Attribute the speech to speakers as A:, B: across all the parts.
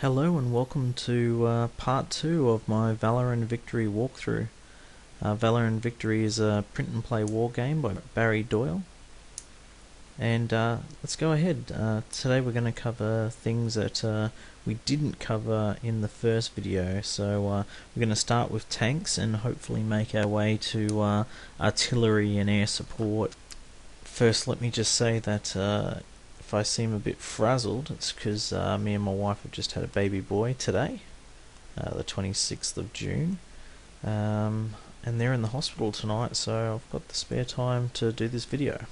A: Hello and welcome to part 2 of my Valor Victory walkthrough. Valor Victory is a print and play war game by Barry Doyle. And let's go ahead. Today we're going to cover things that we didn't cover in the first video. So we're going to start with tanks and hopefully make our way to artillery and air support. First, let me just say that if I seem a bit frazzled, it's because me and my wife have just had a baby boy today, the 26th of June, and they're in the hospital tonight, so I've got the spare time to do this video.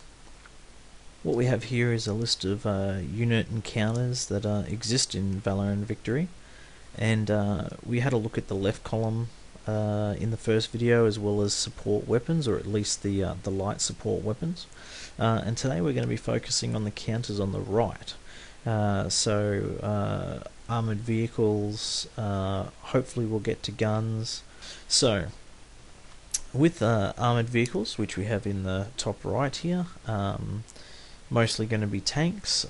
A: What we have here is a list of unit encounters that exist in Valor Victory, and we had a look at the left column in the first video, as well as support weapons, or at least the light support weapons. And today we're going to be focusing on the counters on the right. Armoured vehicles, hopefully we'll get to guns. So, with armoured vehicles, which we have in the top right here, mostly going to be tanks,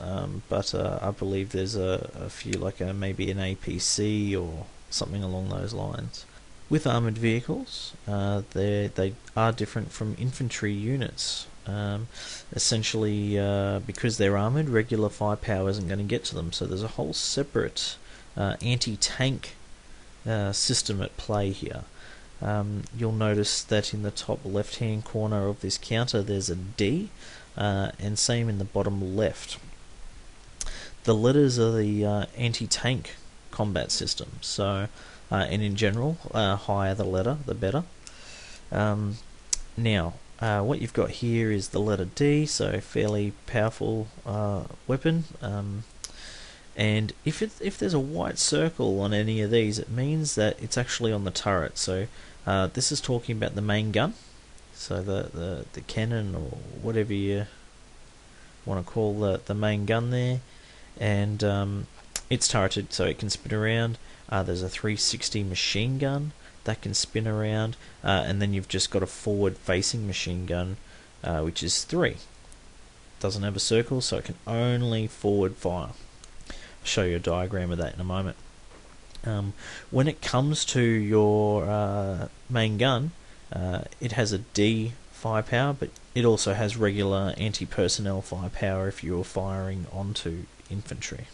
A: but I believe there's a few, like maybe an APC or something along those lines. With armoured vehicles, they are different from infantry units. Essentially, because they're armoured, regular firepower isn't going to get to them, so there's a whole separate anti-tank system at play here. You'll notice that in the top left hand corner of this counter there's a D, and same in the bottom left. The letters are the anti-tank combat system, so and in general, higher the letter, the better. Now, what you've got here is the letter D, so fairly powerful weapon. And if there's a white circle on any of these, it means that it's actually on the turret. So this is talking about the main gun, so the cannon, or whatever you want to call the main gun there, and it's turreted, so it can spin around. There's a 360 machine gun that can spin around, and then you've just got a forward-facing machine gun, which is 3. Doesn't have a circle, so it can only forward fire. I'll show you a diagram of that in a moment. When it comes to your main gun, it has a D firepower, but it also has regular anti-personnel firepower if you're firing onto infantry.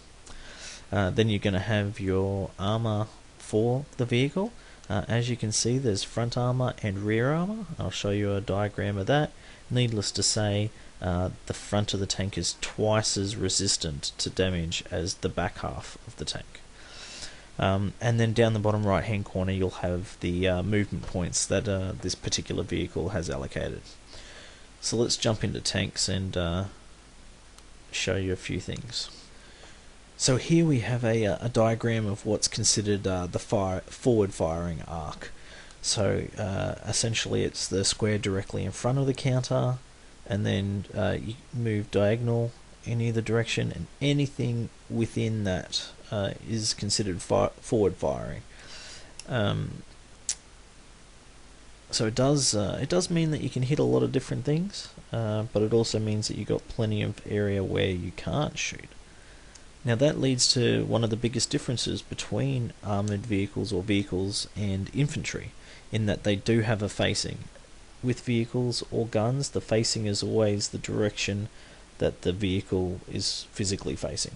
A: Then you're going to have your armor for the vehicle. As you can see, there's front armor and rear armor. I'll show you a diagram of that. Needless to say, the front of the tank is twice as resistant to damage as the back half of the tank. And then down the bottom right hand corner you'll have the movement points that this particular vehicle has allocated. So let's jump into tanks and show you a few things. So here we have a diagram of what's considered the forward firing arc. So essentially it's the square directly in front of the counter, and then you move diagonal in either direction, and anything within that is considered forward firing. So it does mean that you can hit a lot of different things, but it also means that you've got plenty of area where you can't shoot. Now that leads to one of the biggest differences between armoured vehicles or vehicles and infantry, in that they do have a facing. With vehicles or guns, the facing is always the direction that the vehicle is physically facing.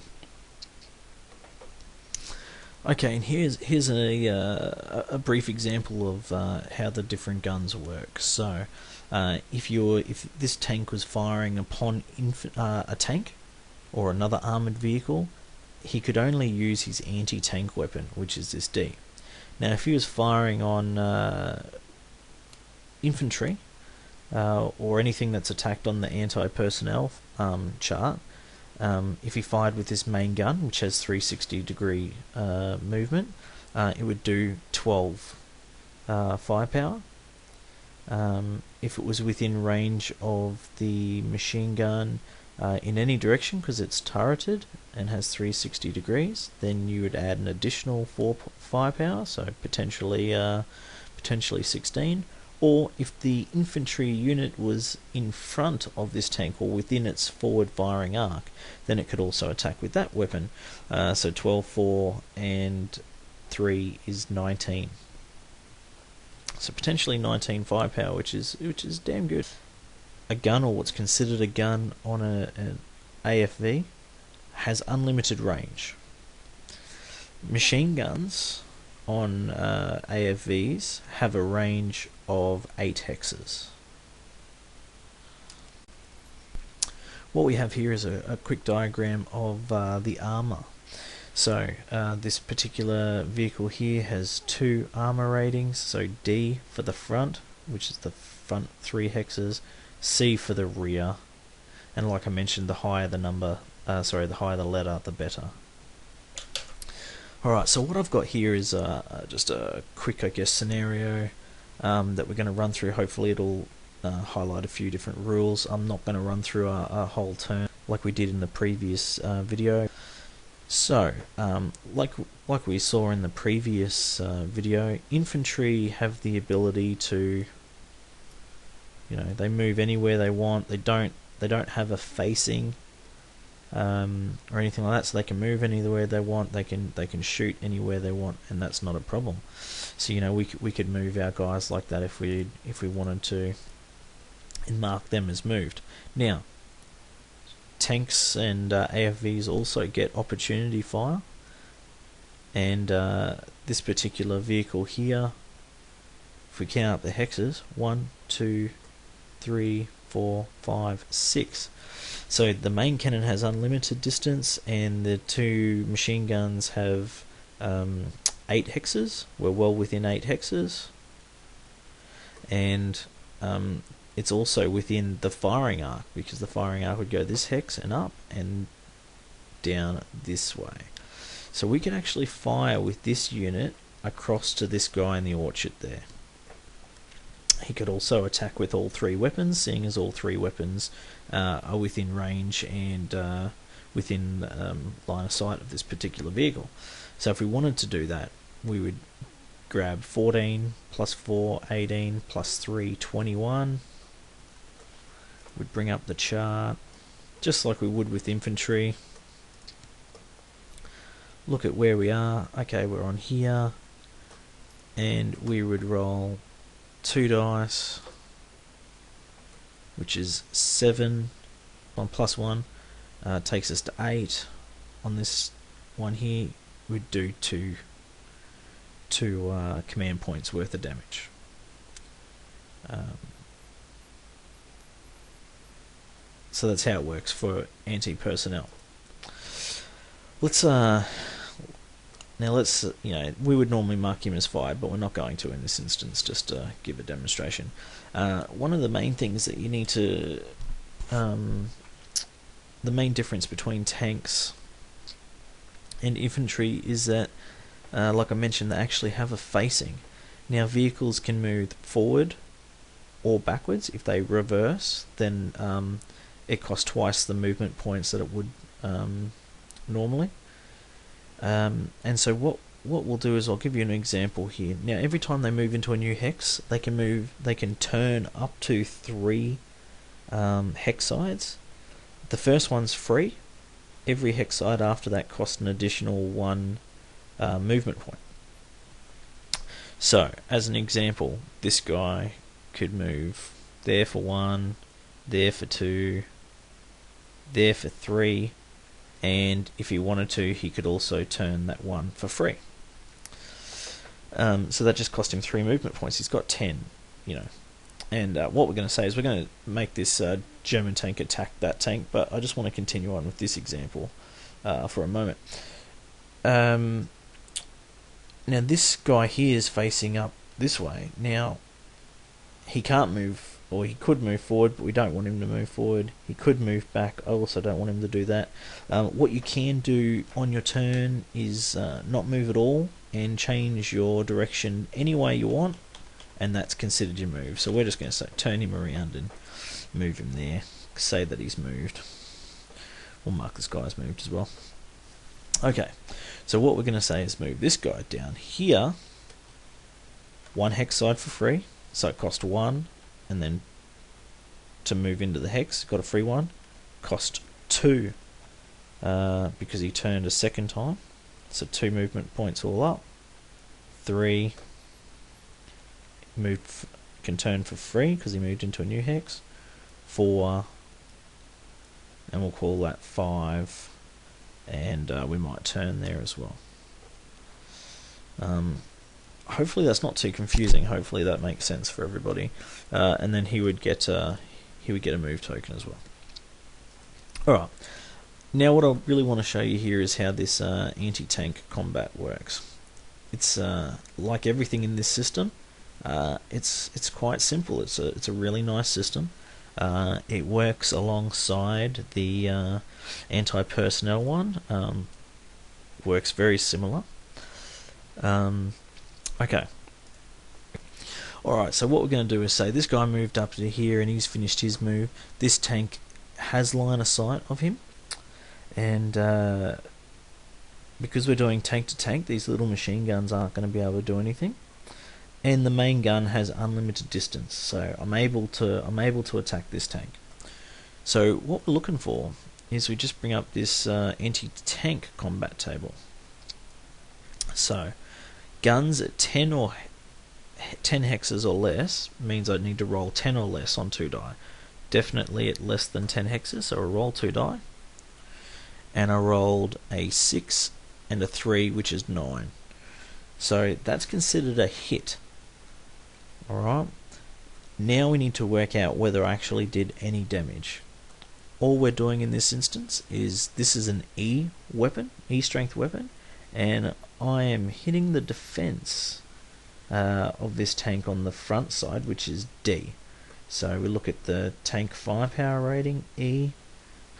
A: Okay, and here's a brief example of how the different guns work. So, if this tank was firing upon a tank or another armoured vehicle, he could only use his anti-tank weapon, which is this D. Now, if he was firing on infantry or anything that's attacked on the anti-personnel chart, if he fired with this main gun, which has 360-degree movement, it would do 12 firepower. If it was within range of the machine gun in any direction, because it's turreted and has 360 degrees, then you would add an additional 4 firepower, so potentially 16, or if the infantry unit was in front of this tank or within its forward firing arc, then it could also attack with that weapon. So 12, 4 and 3 is 19. So potentially 19 firepower, which is damn good. A gun, or what's considered a gun on an AFV, has unlimited range. Machine guns on AFVs have a range of 8 hexes. What we have here is a quick diagram of the armour. So this particular vehicle here has 2 armour ratings, so D for the front, which is the front 3 hexes, C for the rear, and like I mentioned, the higher the number, the higher the letter, the better. Alright, so what I've got here is just a quick, I guess, scenario that we're going to run through. Hopefully it'll highlight a few different rules. I'm not going to run through a whole turn like we did in the previous video. So, like we saw in the previous video, infantry have the ability to, they move anywhere they want. They don't have a facing or anything like that, so they can move anywhere they want. They can shoot anywhere they want, and that's not a problem. So we could move our guys like that if we wanted to, and mark them as moved. Now, tanks and AFVs also get opportunity fire, and this particular vehicle here, if we count up the hexes, 1, 2, 3, 4, 5, 6. So the main cannon has unlimited distance, and the 2 machine guns have 8 hexes. We're well within 8 hexes, and it's also within the firing arc, because the firing arc would go this hex and up and down this way. So we can actually fire with this unit across to this guy in the orchard there. He could also attack with all 3 weapons, seeing as all 3 weapons are within range and within line of sight of this particular vehicle. So if we wanted to do that, we would grab 14 plus 4, 18 plus 3, 21. We'd bring up the chart, just like we would with infantry. Look at where we are. Okay, we're on here, and we would roll 2 dice, which is 7 on plus 1, takes us to 8. On this one here, we'd do two command points worth of damage. So that's how it works for anti-personnel. Let's we would normally mark him as fired, but we're not going to in this instance, just to give a demonstration. One of the main things that you need to, the main difference between tanks and infantry is that, like I mentioned, they actually have a facing. Now, vehicles can move forward or backwards. If they reverse, then it costs twice the movement points that it would normally. And so what we'll do is I'll give you an example here. Now, every time they move into a new hex, they can turn up to 3 hex sides. The first one's free. Every hex side after that costs an additional 1 movement point. So, as an example, this guy could move there for 1, there for 2, there for 3, and if he wanted to, he could also turn that 1 for free. So that just cost him 3 movement points. He's got 10, And what we're going to say is we're going to make this German tank attack that tank, but I just want to continue on with this example for a moment. Now this guy here is facing up this way. Now he can't move, or he could move forward, but we don't want him to move forward. He could move back. I also don't want him to do that. What you can do on your turn is not move at all and change your direction any way you want, and that's considered your move. So we're just going to say turn him around and move him there. Say that he's moved. We'll mark this guy's moved as well. Okay, so what we're going to say is move this guy down here, 1 hex side for free, so it cost 1, and then to move into the hex, got a free 1, cost 2, because he turned a second time, so 2 movement points all up. 3, can turn for free because he moved into a new hex. 4, and we'll call that 5, and we might turn there as well. Hopefully that's not too confusing. Hopefully that makes sense for everybody. And then he would get a move token as well. All right. Now what I really want to show you here is how this anti-tank combat works. It's like everything in this system. It's quite simple. It's a really nice system. It works alongside the anti-personnel one. Works very similar. Okay. Alright, so what we're going to do is say this guy moved up to here and he's finished his move. This tank has line of sight of him, and because we're doing tank to tank, these little machine guns aren't going to be able to do anything. And the main gun has unlimited distance, so I'm able to attack this tank. So what we're looking for is we just bring up this anti-tank combat table. So guns at 10 hexes or less means I need to roll 10 or less on 2 die. Definitely at less than 10 hexes, so I roll 2 die. And I rolled a 6 and a 3, which is 9. So that's considered a hit. Alright. Now we need to work out whether I actually did any damage. All we're doing in this instance is this is an E weapon, E strength weapon, and I am hitting the defense of this tank on the front side, which is D. So we look at the tank firepower rating, E,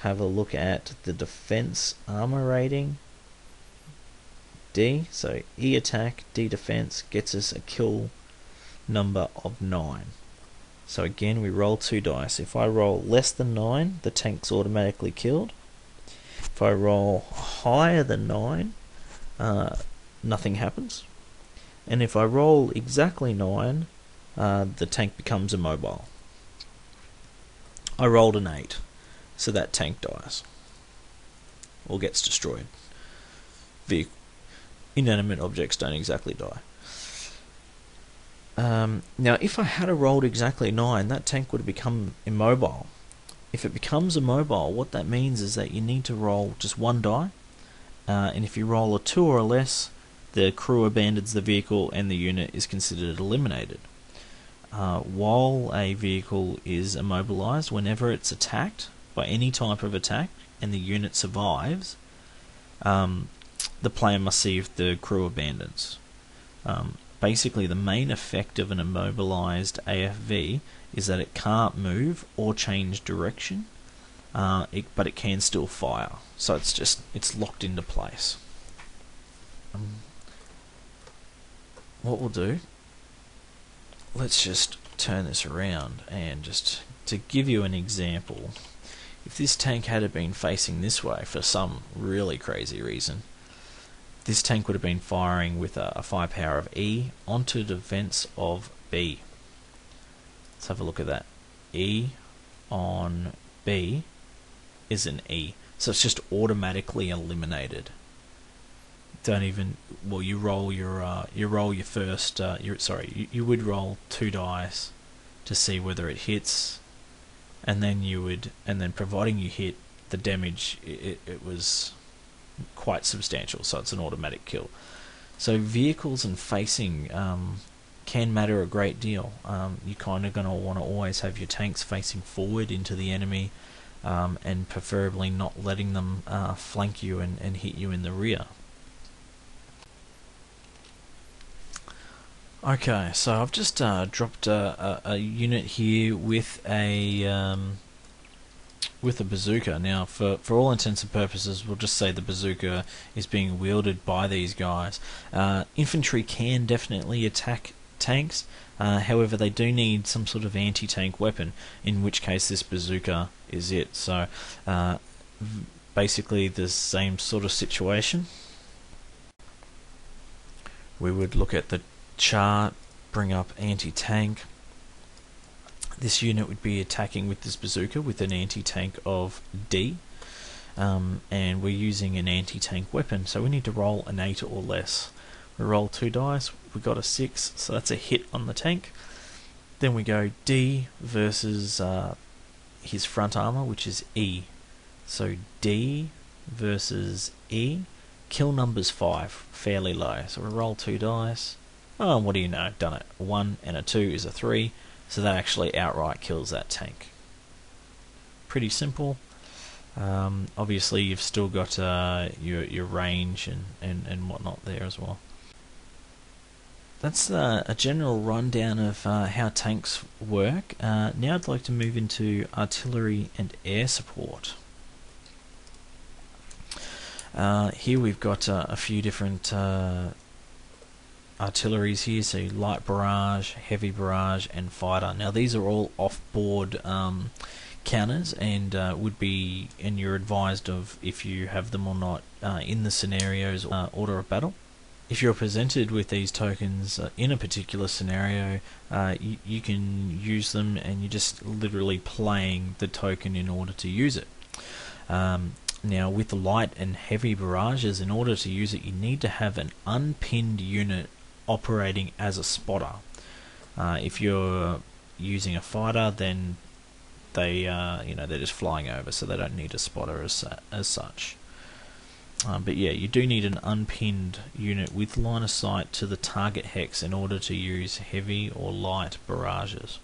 A: have a look at the defense armor rating, D. So E attack, D defense gets us a kill number of 9. So again, we roll 2 dice. If I roll less than 9, the tank's automatically killed. If I roll higher than 9, nothing happens. And if I roll exactly 9, the tank becomes immobile. I rolled an 8, so that tank dies or gets destroyed. Inanimate objects don't exactly die. Now if I had rolled exactly 9, that tank would have become immobile. If it becomes immobile, what that means is that you need to roll just 1 die, and if you roll a 2 or less, the crew abandons the vehicle and the unit is considered eliminated. While a vehicle is immobilized, whenever it's attacked by any type of attack and the unit survives, the player must see if the crew abandons. Basically, the main effect of an immobilized AFV is that it can't move or change direction, but it can still fire. So it's locked into place. What we'll do, let's just turn this around, and just to give you an example, if this tank had been facing this way for some really crazy reason, this tank would have been firing with a firepower of E onto defense of B. Let's have a look at that. E on B is an E, so it's just automatically eliminated. Don't even, well, you roll your first, you would roll 2 dice to see whether it hits, and then providing you hit, the damage it was quite substantial, so it's an automatic kill. So vehicles and facing can matter a great deal. You're kind of going to want to always have your tanks facing forward into the enemy, and preferably not letting them flank you and hit you in the rear. Okay, so I've just dropped a unit here with a bazooka. Now, for all intents and purposes, we'll just say the bazooka is being wielded by these guys. Infantry can definitely attack tanks, however they do need some sort of anti-tank weapon, in which case this bazooka is it. So basically the same sort of situation. We would look at the chart, bring up anti-tank, This unit would be attacking with this bazooka with an anti-tank of D, and we're using an anti-tank weapon, so we need to roll an 8 or less. We roll 2 dice, we got a 6, so that's a hit on the tank. Then we go D versus his front armor, which is E. So D versus E. Kill number's 5, fairly low. So we roll 2 dice. Oh, what do you know? Done it. A 1 and a 2 is a 3. So that actually outright kills that tank. Pretty simple. Obviously, you've still got your range and whatnot there as well. That's a general rundown of how tanks work. Now I'd like to move into artillery and air support. Here we've got a few different artilleries here, so light barrage, heavy barrage, and fighter. Now these are all off-board counters, and you're advised of if you have them or not in the scenarios order of battle. If you're presented with these tokens in a particular scenario, you can use them, and you're just literally playing the token in order to use it. Now with the light and heavy barrages, in order to use it, you need to have an unpinned unit operating as a spotter. If you're using a fighter, then they're just flying over, so they don't need a spotter as such. But yeah, you do need an unpinned unit with line of sight to the target hex in order to use heavy or light barrages.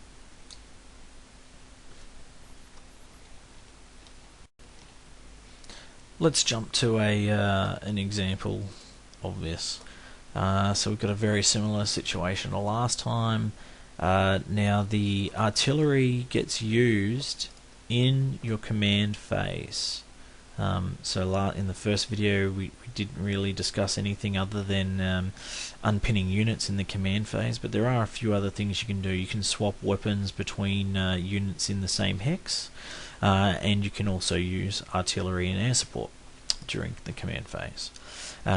A: Let's jump to an example of this. So we've got a very similar situation to last time. Now the artillery gets used in your command phase. So in the first video we didn't really discuss anything other than unpinning units in the command phase, but there are a few other things you can do. You can swap weapons between units in the same hex, and you can also use artillery and air support during the command phase.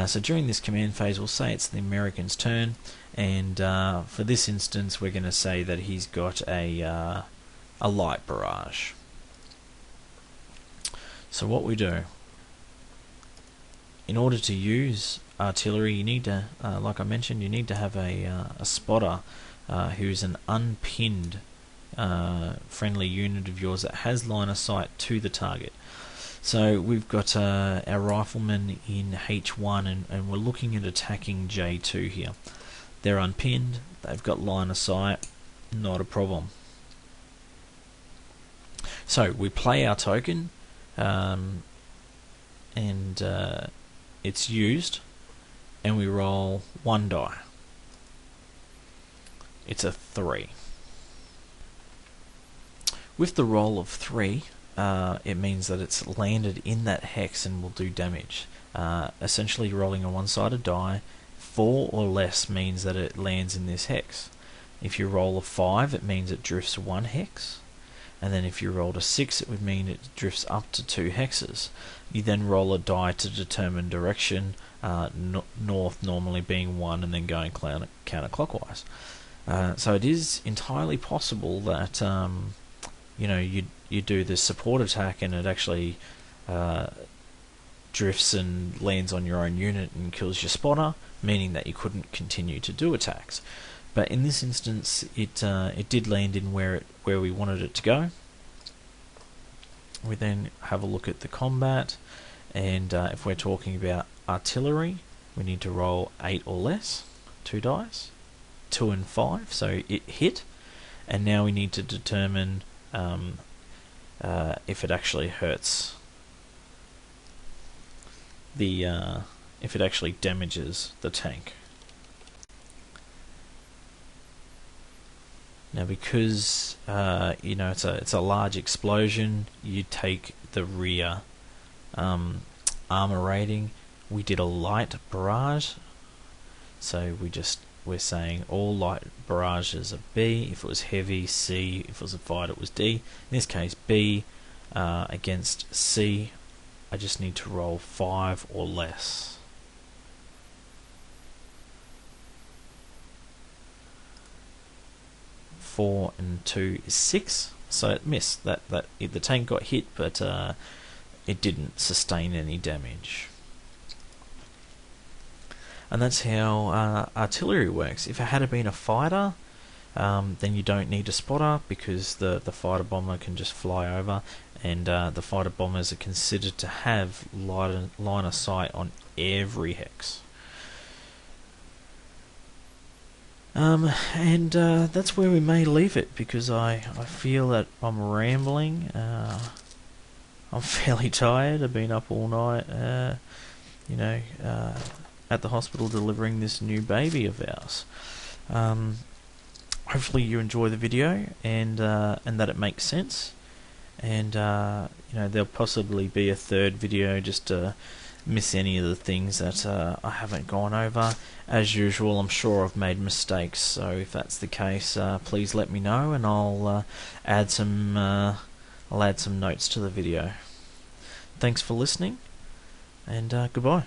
A: So during this command phase, we'll say it's the American's turn, and for this instance we're going to say that he's got a light barrage. So what we do, in order to use artillery, you need to, like I mentioned, you need to have a spotter who's an unpinned friendly unit of yours that has line of sight to the target. So we've got our riflemen in H1, and we're looking at attacking J2 here. They're unpinned, they've got line of sight, not a problem. So we play our token, and it's used, and we roll 1 die. It's a 3. With the roll of 3, it means that it's landed in that hex and will do damage. Essentially rolling a one-sided die, 4 or less means that it lands in this hex. If you roll a 5, it means it drifts 1 hex. And then if you rolled a 6, it would mean it drifts up to 2 hexes. You then roll a die to determine direction, north normally being 1 and then going counterclockwise. So it is entirely possible that you do this support attack and it actually drifts and lands on your own unit and kills your spotter, meaning that you couldn't continue to do attacks. But in this instance, it did land in where we wanted it to go. We then have a look at the combat, and if we're talking about artillery, we need to roll 8 or less, 2 dice, 2 and 5, so it hit, and now we need to determine if it actually hurts if it actually damages the tank. Now, because it's a large explosion, you take the rear armor rating. We did a light barrage, so we're saying all light barrages are B. If it was heavy, C. If it was a fighter, it was D. In this case, B against C. I just need to roll 5 or less. 4 and 2 is 6. So it missed. The tank got hit, but it didn't sustain any damage. And that's how artillery works. If it had been a fighter, then you don't need a spotter, because the fighter bomber can just fly over, and the fighter bombers are considered to have line of sight on every hex. And that's where we may leave it, because I feel that I'm rambling. I'm fairly tired. I've been up all night, at the hospital delivering this new baby of ours. Hopefully you enjoy the video, and that it makes sense. And there'll possibly be a third video just to miss any of the things that I haven't gone over. As usual, I'm sure I've made mistakes, so if that's the case, please let me know, and I'll add some notes to the video. Thanks for listening, and goodbye.